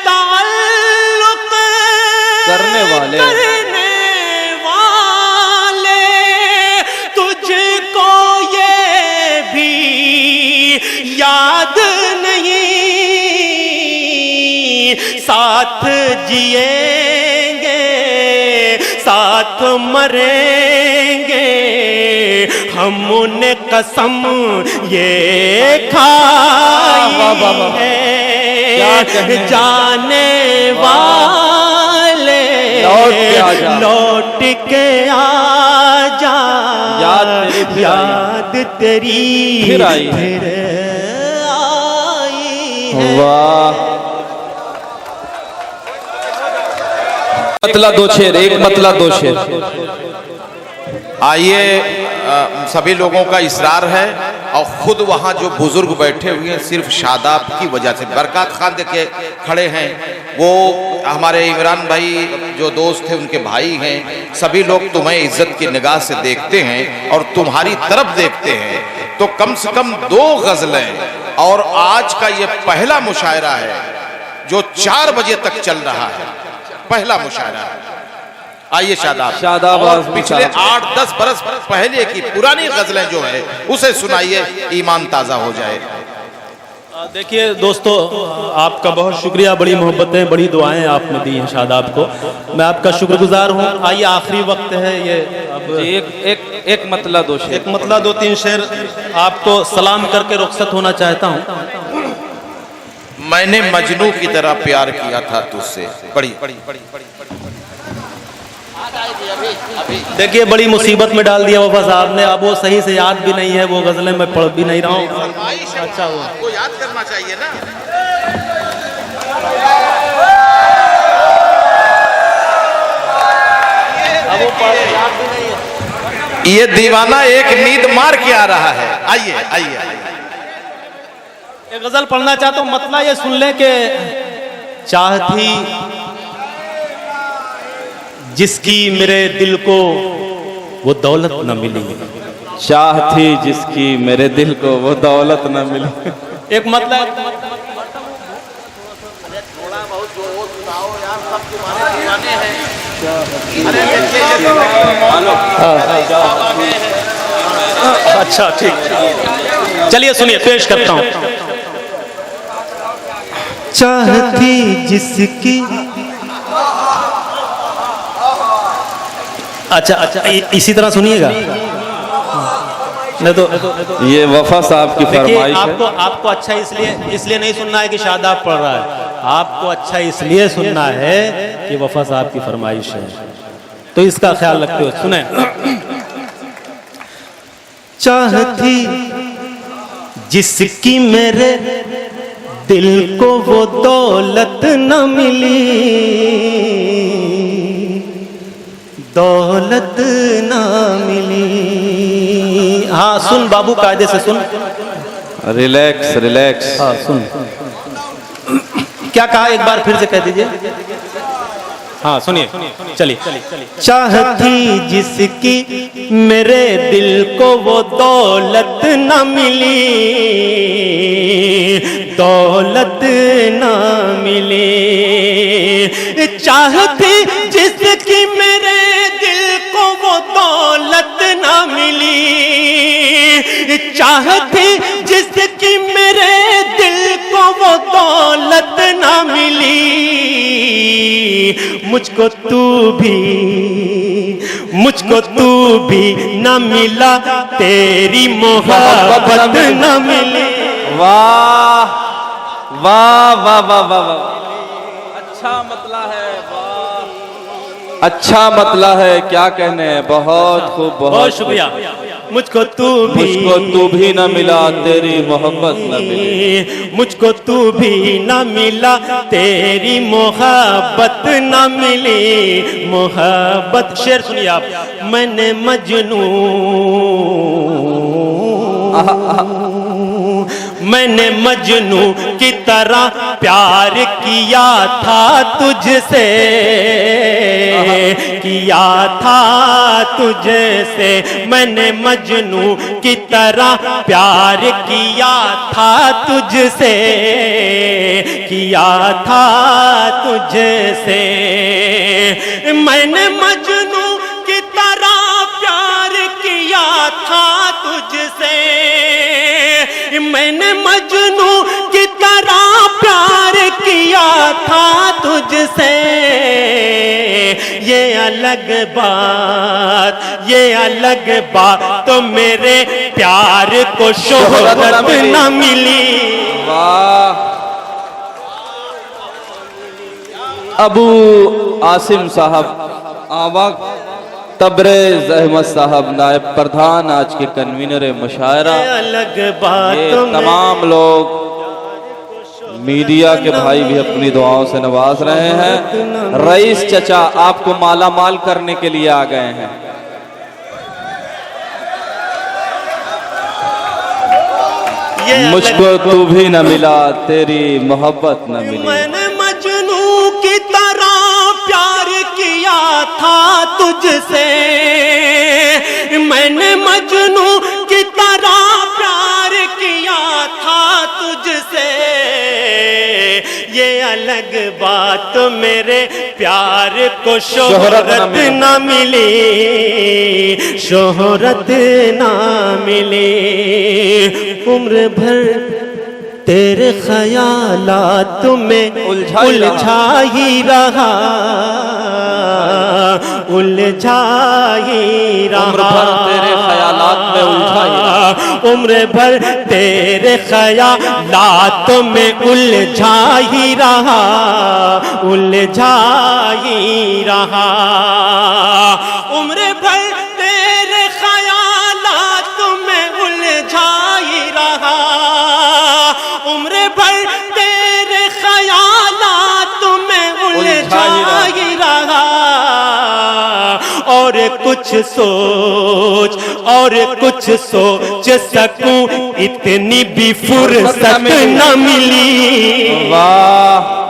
ताल्लुक करने वाले तुझको ये भी याद नहीं। साथ जिएंगे साथ मरेंगे, हमने कसम ये खाई है। जाने वाले लौट के आजा, याद तेरी फिर आई है। वाह। मतला दो शेर, एक मतला दो शेर। आइए, सभी लोगों का इसरार है और खुद वहाँ जो बुजुर्ग बैठे हुए हैं सिर्फ शादाब की वजह से। बरकत खान देखे खड़े हैं, वो हमारे इमरान भाई जो दोस्त थे उनके भाई हैं। सभी लोग तुम्हें इज्जत की निगाह से देखते हैं और तुम्हारी तरफ देखते हैं। तो कम से कम 2 गजलें, और आज का ये पहला मुशायरा है जो 4 बजे तक चल रहा है, पहला मुशायरा है। आइए शादाब, और पिछले 8-10 बरस पहले की पुरानी गजलें जो है उसे सुनाइए, ईमान ताजा हो जाए। देखिए दोस्तों, आपका बहुत शुक्रिया, बड़ी मोहब्बतें, बड़ी दुआएं आपने दी हैं शादाब को, मैं आपका शुक्रगुजार हूँ। आइए, आखिरी वक्त है ये, अब एक मतला दो शेर, एक मतला 2-3 शेर आपको सलाम करके रुखसत होना चाहता हूँ। मैंने मजनू की तरह प्यार किया था तुझसे। बड़ी देखिए, बड़ी मुसीबत में डाल दिया वफा साहब ने। अब वो सही से याद भी नहीं है, वो गजलें मैं पढ़ भी नहीं रहा हूँ। अच्छा हुआ, वो याद करना चाहिए ना। अब वो याद भी नहीं है। ये दीवाना एक नींद मार के आ रहा है। आइए आइए, ये गजल पढ़ना चाहता हूँ, मतलब ये सुन ले कि चाहती जिसकी मेरे दिल को वो दौलत न मिली। चाह थी जिसकी मेरे दिल को वो दौलत न मिली। एक मतलब अच्छा ठीक, चलिए सुनिए, पेश करता हूं। चाहती जिसकी, अच्छा इसी तरह सुनिएगा, नहीं तो ये वफा साहब की देखिए, फरमाइश है। आपको अच्छा इसलिए नहीं सुनना है कि शादाब पढ़ रहा है, आपको अच्छा इसलिए सुनना है कि वफा साहब की फरमाइश है, तो इसका ख्याल रखते हुए सुने। चाहती जिसकी मेरे दिल को वो दौलत न मिली, दौलत न मिली। हाँ सुन बाबू, कायदे से सुन, रिलैक्स रिलैक्स। हाँ सुन, क्या कहा एक बार फिर से कह दीजिए। हाँ सुनिए, चलिए। चाहती जिसकी मेरे दिल को वो दौलत न मिली, दौलत न मिली। चाहती जिसकी मेरे दिल को वो दौलत न मिली, चाहती जिसकी मेरे दिल को वो दौलत न मिली। मुझको तू भी न मिला, तेरी मोहब्बत न मिली। वाह वाह वाह वाह वाह वाह, अच्छा मतला है, वाह अच्छा मतला है, क्या कहने हैं, बहुत खूब, बहुत शुक्रिया। मुझको तू भी न मिला, तेरी मोहब्बत न मिली। मुझको तू भी न मिला, तेरी मोहब्बत न मिली। मोहब्बत, शेर सुनिए आप। मैंने मजनू की तरह प्यार किया था तुझसे, किया था तुझसे। मैंने मजनू की तरह प्यार किया था तुझसे, किया था तुझसे। मैंने मजनू की तरह प्यार किया था तुझसे, मैंने मजनू की तरह प्यार किया था तुझसे। ये अलग बात तो मेरे प्यार को शोहरत न मिली। वाह। अबू आसिम साहब आवाग, तबरेज अहमद साहब नायब प्रधान, आज के कन्वीनर मुशायरा, ये तमाम लोग मीडिया के भाई भी अपनी दुआओं से नवाज रहे हैं। रईस चचा आपको माला माल करने के लिए आ गए हैं। मुझको तू भी न मिला, तेरी मोहब्बत न मिली। मैंने मजनू की तरह प्यार किया था तुझसे, मैंने मजनू की तरह प्यार किया था तुझसे। ये अलग बात मेरे प्यार को शोहरत न मिली, शोहरत न मिली। उम्र भर तेरे ख्यालात में उलझा ही रहा, उलझा ही रहा। तेरे ख्यालात में उलझा ही रहा, उम्र भर तेरे ख्यालात में उलझा ही रहा, उलझा ही रहा। उम्र भर तेरे ख्यालात में उलझा ही रहा, उम्र भर तेरे ख्यालात में उलझा ही रहा। और कुछ सोच सकूं, इतनी भी फुर्सत न मिली। वाह।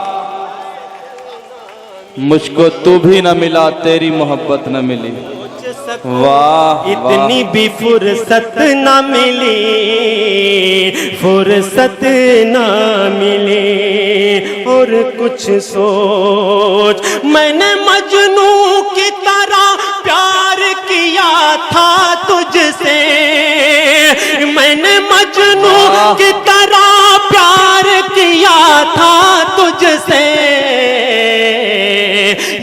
मुझको तू भी न मिला, तेरी मोहब्बत न मिली। वाह इतनी भी फुर्सत न मिली, फुर्सत न मिली। और कुछ सोच, मैंने मजनू की तरह प्यार किया था तुझसे, मैंने मजनू की तरह प्यार किया था तुझसे।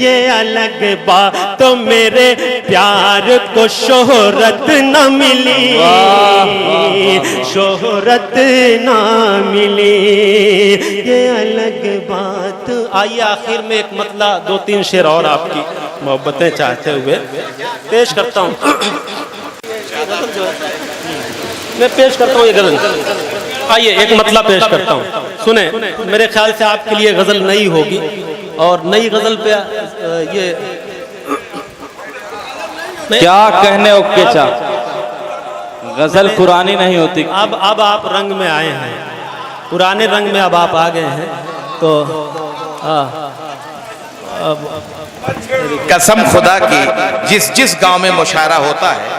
ये अलग बात तो मेरे प्यार को शोहरत न मिली, शोहरत न मिली। ये अलग बात। आइए आखिर में एक मतला, 2-3 शेर और आपकी मोहब्बतें चाहते हुए पेश करता हूँ। मैं पेश करता हूँ ये गजल। आइए एक मतला पेश करता हूँ, सुने। मेरे ख्याल से आपके लिए गजल नई होगी, और नई गजल पे ये क्या कहने ओके चा, गजल पुरानी नहीं होती। अब आप रंग में आए हैं, पुराने रंग में अब आप आ गए हैं, तो कसम खुदा की, जिस जिस गांव में मुशायरा होता है,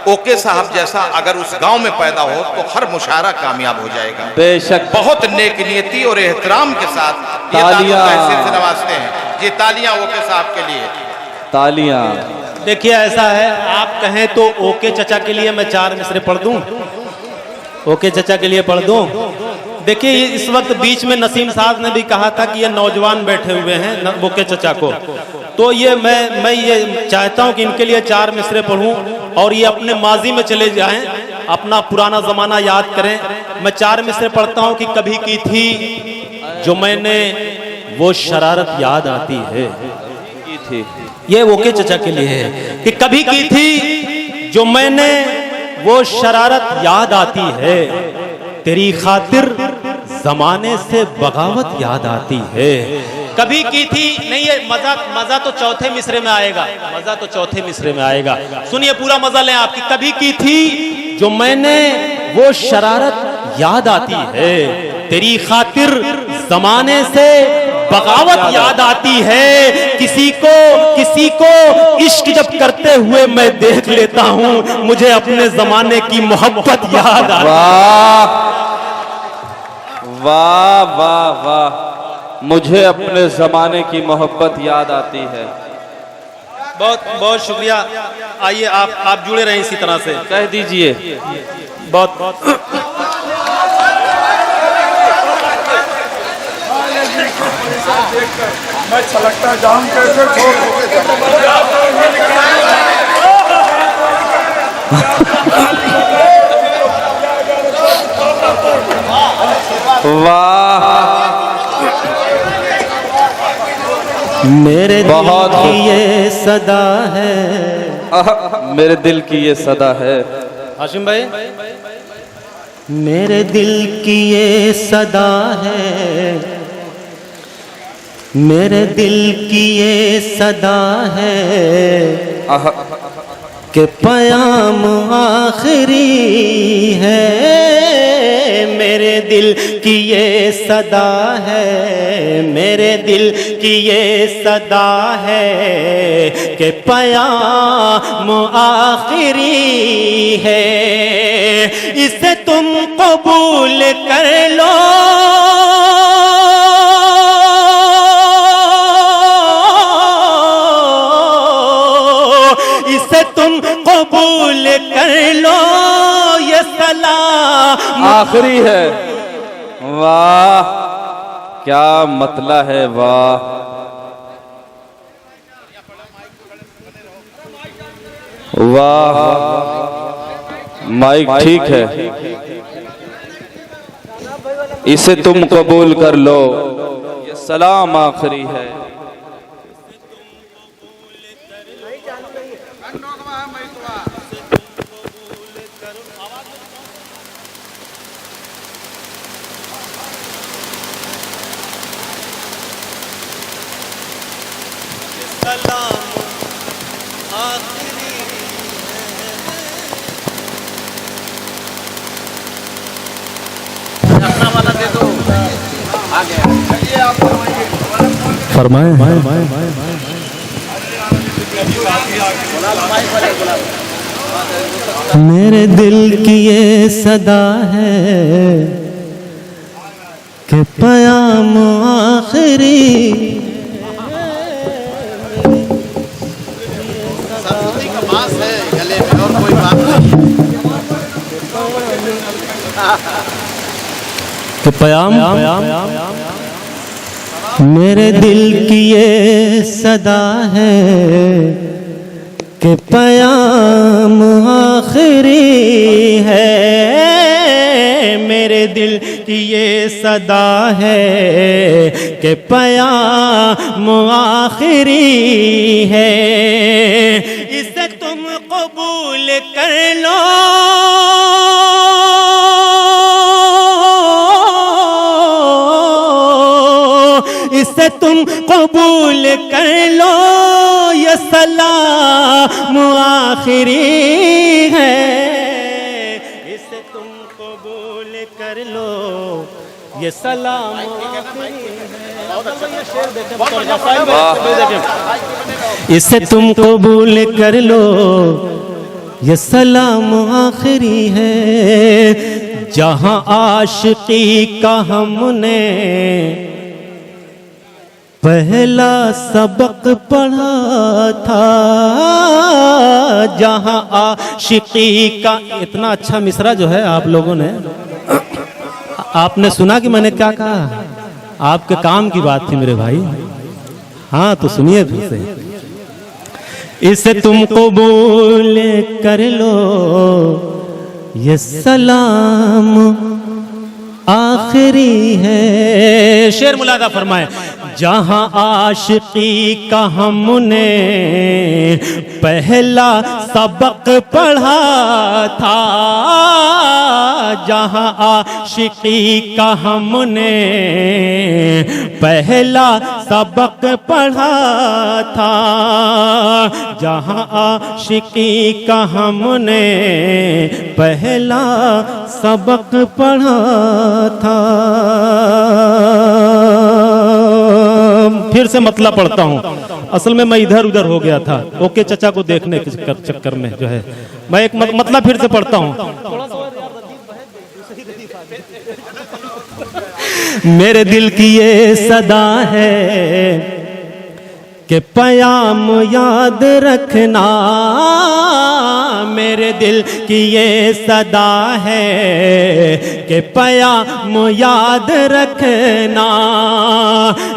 ओके साहब जैसा अगर उस गांव में पैदा हो तो हर मुशायरा कामयाब हो जाएगा। बेशक। बहुत नेक नियति और एहतराम के साथ ये तालियां से नवाजते हैं। ये तालियां ओके साहब के लिए, तालियां। देखिए ऐसा है, आप कहें तो ओके चचा के लिए मैं 4 मिसरे पढ़ दूं, ओके चचा के लिए पढ़ दूं। देखिए इस वक्त बीच में नसीम साहब ने भी कहा था कि ये नौजवान बैठे हुए हैं ओके चचा को, तो ये मैं ये चाहता हूं कि इनके लिए 4 मिसरे पढ़ूं और ये अपने माजी में चले जाएं, अपना पुराना जमाना याद करें। मैं 4 मिसरे पढ़ता हूं कि कभी की थी जो मैंने वो शरारत याद आती है। ये ओके चचा के लिए है कि कभी की थी जो मैंने वो शरारत याद आती है, तेरी खातिर जमाने से बगावत याद आती है। कभी की थी नहीं, ये मजा तो चौथे मिसरे में आएगा, मजा तो चौथे मिसरे में आएगा। सुनिए पूरा मजा लें आपकी। कभी की थी जो मैंने वो शरारत याद आती है, तेरी खातिर जमाने से बगावत याद आती है। किसी को इश्क जब करते हुए मैं देख लेता हूँ, मुझे अपने जमाने की मोहब्बत याद आती है। वाह वाह वाह, मुझे अपने जमाने की मोहब्बत याद आती है। बहुत बहुत शुक्रिया। आइए आप जुड़े रहें इसी तरह से। कह दीजिए। बहुत मैं छलकता जाम कैसे वाह, मेरे बहुत दिल की ये सदा है, मेरे दिल की ये सदा है। हाशिम भाई, मेरे दिल की ये सदा है, मेरे दिल की ये सदा है कि पयाम आखिरी है। मेरे दिल की ये सदा है, मेरे दिल की ये सदा है कि पयाम आखिरी है। इसे तुम कबूल कर लो, इसे तुम कबूल कर लो, ये सलाम आखिरी है। वाह क्या मतला है, वाह वाह। माइक ठीक है, इसे तुम कबूल कर लो, ये सलाम आखिरी है। अपना वाला दे दो। आ गया। फरमाए। मेरे दिल की ये सदा है कि पयाम आखिरी गले में और कोई बात नहीं। कि पयाम मेरे दिल की ये सदा है कि पयाम आखिरी है। मेरे दिल की ये सदा है कि पयाम आखिरी है। इसे तुम कबूल कर लो, इसे तुम कबूल कर लो, ये सलाम आखिरी है। इसे तुम कबूल कर लो, ये सलाम आखिरी है। इसे तुम कबूल कर लो, ये सलाम आखिरी है। जहां आशिकी का हमने पहला सबक पढ़ा था, जहां आशिकी का इतना अच्छा मिसरा जो है आप लोगों ने, आपने सुना कि मैंने क्या कहा? आपके काम की बात थी मेरे भाई। हाँ तो सुनिए फिर से। इसे तुम कबूल कर लो, ये सलाम आखिरी है। शेर मुलादा फरमाए। जहां आशिकी का हमने पहला सबक पढ़ा था, जहां आशिकी का हमने पहला सबक पढ़ा था, जहां आशिकी का हमने पहला सबक पढ़ा था। फिर से मतलब पढ़ता हूँ, असल में मैं इधर उधर हो गया था ओके चचा को देखने के चक्कर में जो है। मैं एक मतलब फिर से पढ़ता हूँ। मेरे दिल की ये सदा है कि पयाम याद रखना, मेरे दिल की ये सदा है कि पयाम याद रखना,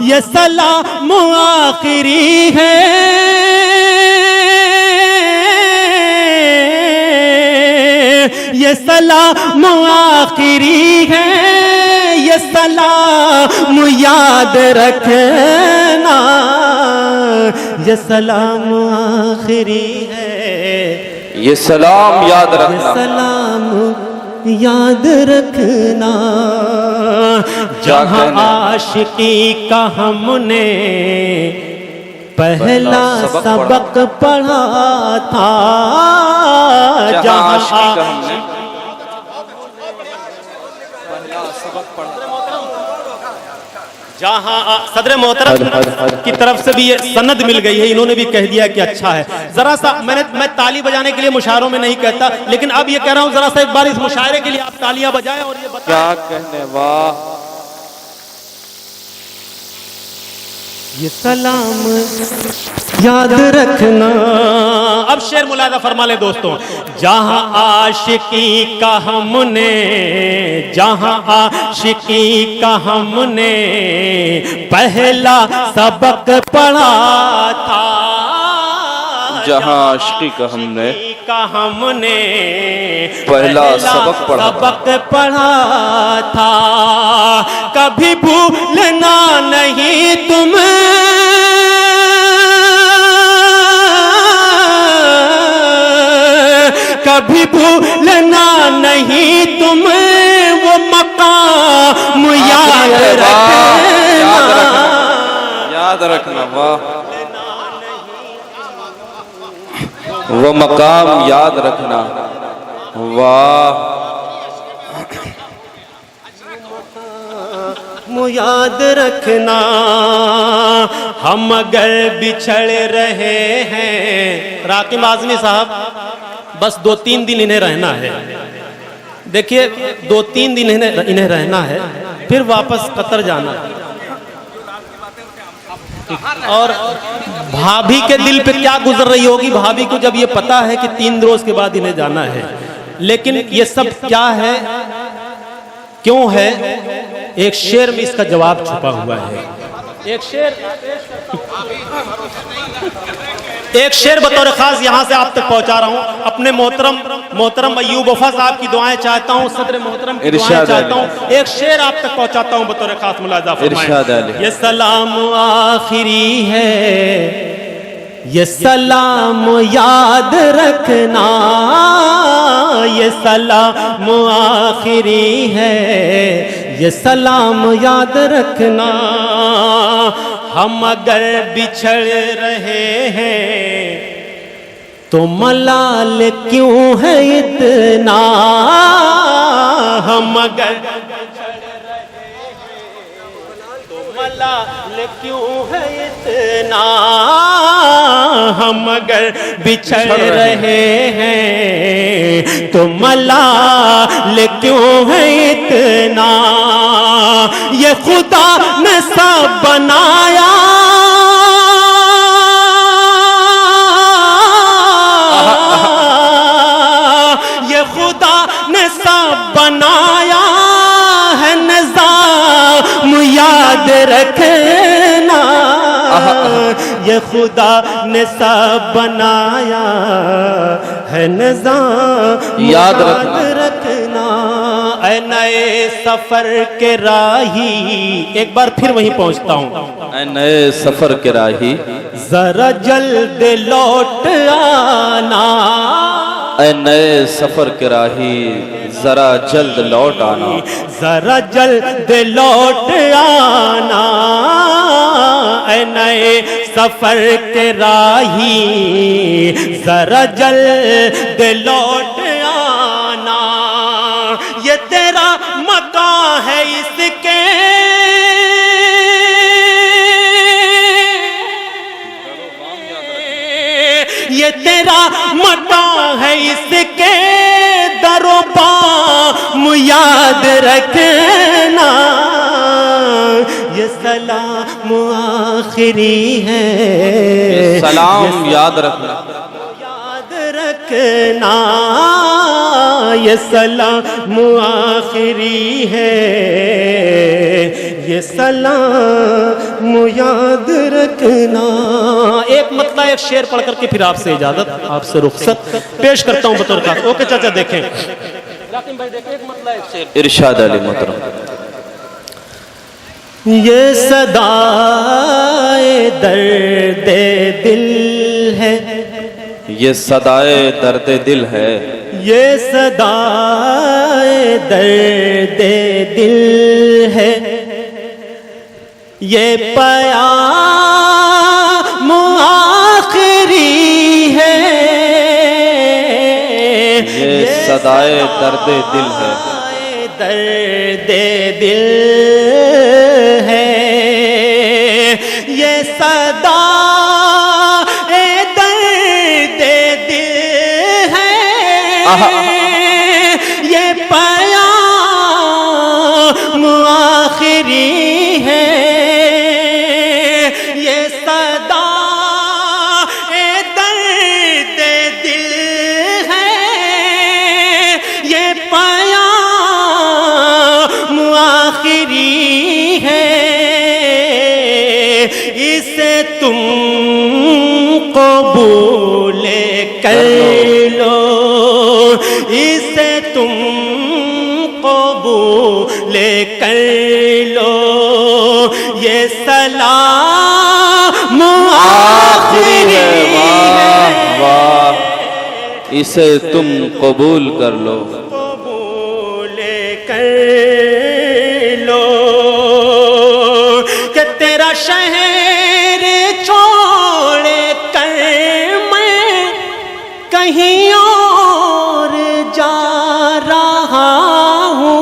ये सलाम आखिरी है। ये सलाम आखिरी है, ये सलाम याद रखना, ये सलाम आखिरी है। ये सलाम याद रखना, ये सलाम याद रखना। जहां आशिकी का हमने पहला सबक पढ़ा था, जहां आशिकी का हमने पहला सबक पढ़ा, जहां सदर मोहतरम की तरफ से भी ये सनद मिल गई है, इन्होंने भी कह दिया कि अच्छा है। जरा सा मैं ताली बजाने के लिए मुशायरों में नहीं कहता, लेकिन अब ये कह रहा हूं जरा सा एक बार इस मुशायरे के लिए आप तालियां बजाएं और ये बताएं। क्या कहने, वाह। ये सलाम याद रखना। अब शेर मुलादा फरमा ले दोस्तों। जहां आशिकी का हमने, जहां आशिकी का हमने पहला सबक पढ़ा था, जहां आशिकी का हमने पहला सबक पढ़ा था। कभी भूलना नहीं तुम, कभी भूलना नहीं तुम, वो मकाम याद रखना, याद रखना, वाह। वो मकाम याद रखना, वाह। याद रखना, हम अगर बिछड़ रहे हैं। राकिब आज़मी साहब, बस 2-3 दिन इन्हें रहना है। देखिए 2-3 दिन इन्हें रहना है, फिर वापस कतर जाना। और भाभी के दिल पे क्या गुजर रही होगी भाभी को, जब ये पता है कि 3 रोज के बाद इन्हें जाना है। लेकिन ये सब क्या है, क्यों है? एक शेर में इसका जवाब छुपा हुआ है। एक शेर बतौर खास यहां से आप तक पहुंचा रहा हूं। अपने मोहतरम अय्यूब वफा साहब की दुआएं चाहता हूं, सदर मोहतरम की दुआएं चाहता हूं। एक शेर आप तक पहुंचाता हूं बतौर खास, मुलाजा फरमाएं। ये सलाम आखिरी है, ये सलाम याद रखना, ये सलाम आखिरी है, ये सलाम याद रखना। हम अगर बिछड़ रहे हैं तो मलाल क्यों है इतना, हम अगर मलाल क्यों है इतना, हम अगर बिछड़ रहे हैं तो मलाल क्यों है इतना। ये खुदा ने सब बनाया, ये खुदा ने सब बनाया है, निज़ाम याद रखना। ये खुदा ने सब बनाया है, निज़ाम याद रखना। ऐ नए सफर के राही, एक बार फिर वहीं पहुंचता हूं। ऐ नए सफर के राही, जरा जल्द लौट आना। ऐ नए सफर के राही, जरा जल्द लौट आना। जरा जल्द लौट आना, ऐ नए सफर के राही, जरा जल्द लौट आना। ये तेरा मकान है इसके, ये तेरा मकान है इसके, दरोबाम याद रखना। ये सलाम आखिरी है, सलाम याद रखना, याद रखना। ये सलाम आखिरी है, ये सलाम याद रखना। एक मतलब एक शेर पढ़ करके फिर आपसे इजाजत, आपसे रुखसत पेश करता हूं बतौर खास। ओके चाचा देखें, राकिब भाई देखें, एक मतलब एक शेर। इरशाद अली मोहतरम। ये सदाए दर्द दिल है, ये सदाए दर्द दिल है, ये सदाए दर्द दिल है। ये प्याम आखिरी है, ये सदाए दर्द दिल है, दर्द दिल है। ये सदा दर्द दिल है, ये प्याम आखिरी है। ये सदा दर्द दिल है, ये प्याम आखिरी है। इसे तुम कबूल कर लो, इसे तुम कबूल कर लो। ये सलाम आखिरी है, वाह, इसे तुम कबूल कर लो, कबूल कर लो। कि तेरा शहर छोड़ कर मैं कहीं और जा रहा हूँ।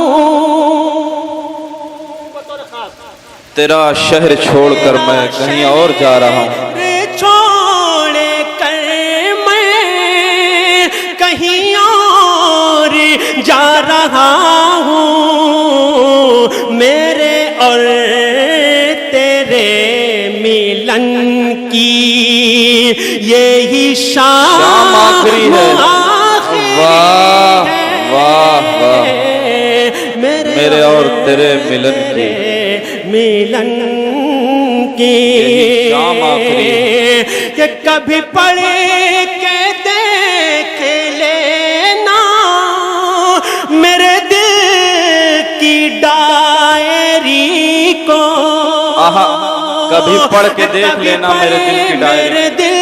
तेरा शहर छोड़कर मैं कहीं और जा रहा हूँ। छोड़ कर मैं कहीं और जा रहा हूँ। मेरे और तेरे मिलन की यही शाम आखिरी है। वाह वाह वाह, मेरे और तेरे मिलन की शाम आखिरी कि कभी पढ़ के देख लेना मेरे दिल की डायरी को। आहा, कभी पढ़ के देख लेना मेरे दिल की डायरी, मेरे दिल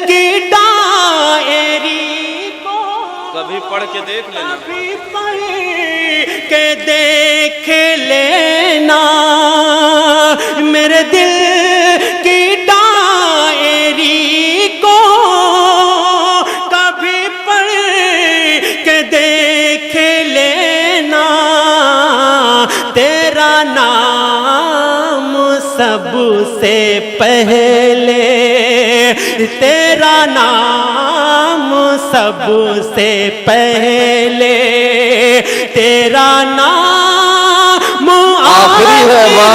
की डायरी को। कभी पढ़ के देख लेना, कभी पढ़ के देख लेना मेरे दिल की डायरी को। कभी पढ़ के देख लेना तेरा नाम सबसे पहले, तेरा नाम सबसे पहले, तेरा नाम आखिरी है। वाह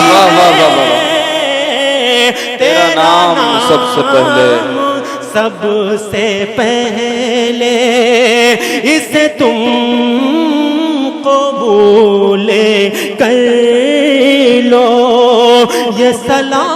वाह वाह वाह वाह, तेरा नाम सबसे पहले, सबसे पहले। इसे तुम कबूल कर लो, ये सलाम